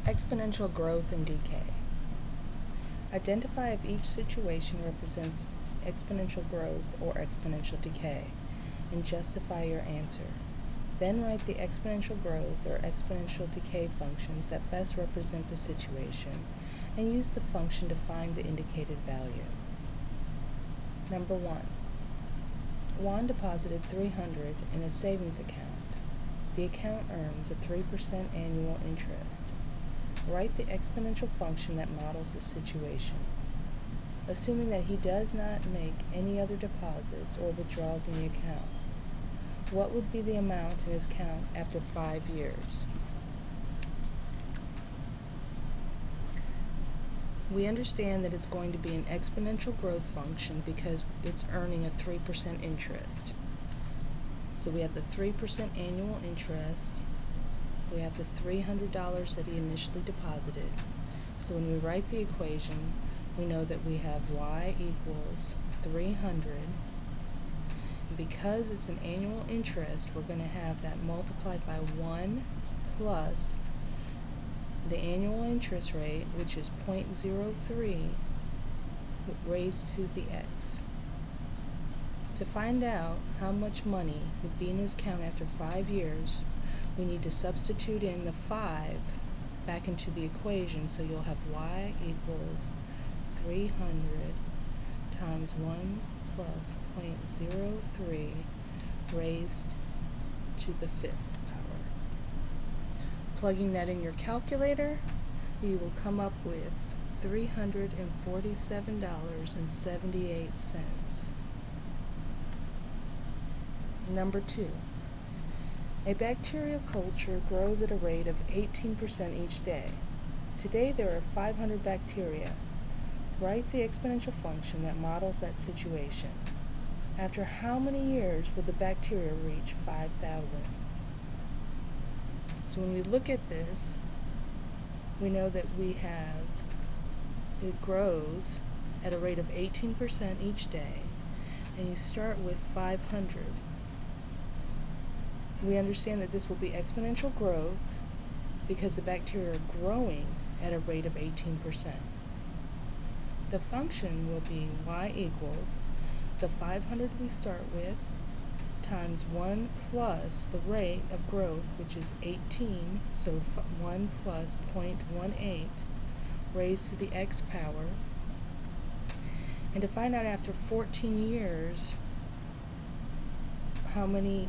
Exponential growth and decay. Identify if each situation represents exponential growth or exponential decay, and justify your answer. Then write the exponential growth or exponential decay functions that best represent the situation, and use the function to find the indicated value. Number 1. Juan deposited $300 in a savings account. The account earns a 3% annual interest. Write the exponential function that models the situation. Assuming that he does not make any other deposits or withdrawals in the account, what would be the amount in his account after 5 years? We understand that it's going to be an exponential growth function because it's earning a 3% interest. So we have the 3% annual interest. We have the $300 that he initially deposited. So when we write the equation, we know that we have y equals 300. And because it's an annual interest, we're going to have that multiplied by 1 plus the annual interest rate, which is 0.03, raised to the x. To find out how much money would be in his account after 5 years, we need to substitute in the 5 back into the equation, so you'll have y equals 300 times 1 plus 0.03 raised to the 5th power. Plugging that in your calculator, you will come up with $347.78. Number 2. A bacterial culture grows at a rate of 18% each day. Today there are 500 bacteria. Write the exponential function that models that situation. After how many years will the bacteria reach 5,000? So when we look at this, we know that it grows at a rate of 18% each day, and you start with 500. We understand that this will be exponential growth because the bacteria are growing at a rate of 18%. The function will be y equals the 500 we start with times 1 plus the rate of growth, which is 18, so 1 plus 0.18 raised to the x power. And to find out after 14 years how many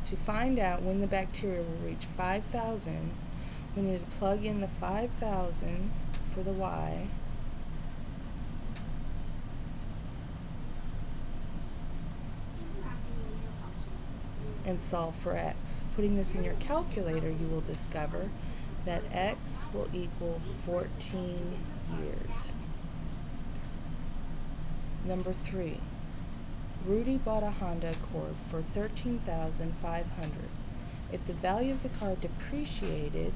to find out when the bacteria will reach 5,000, we need to plug in the 5,000 for the y, and solve for x. Putting this in your calculator, you will discover that x will equal 14 years. Number 3. Rudy bought a Honda Accord for $13,500. If the value of the car depreciated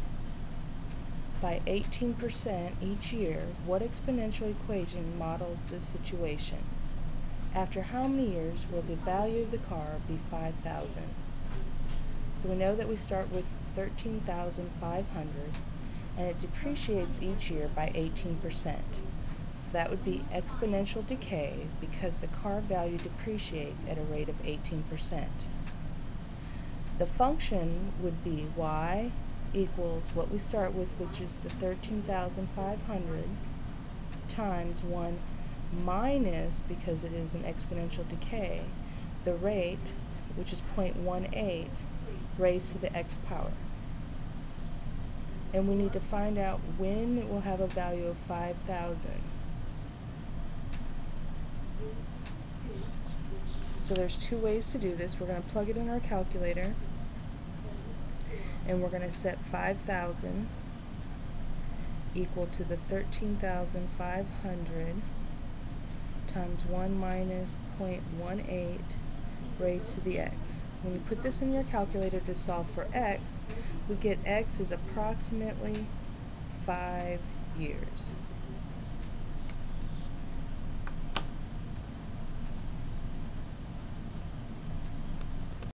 by 18% each year, what exponential equation models this situation? After how many years will the value of the car be 5,000? So we know that we start with 13,500, and it depreciates each year by 18%. So that would be exponential decay because the car value depreciates at a rate of 18%. The function would be y equals what we start with, which is the 13,500, times 1 minus, because it is an exponential decay, the rate, which is 0.18, raised to the x power. And we need to find out when it will have a value of 5,000. So there's 2 ways to do this. We're going to plug it in our calculator, and we're going to set 5,000 equal to the 13,500 times 1 minus 0.18 raised to the x. When you put this in your calculator to solve for x, we get x is approximately 5 years.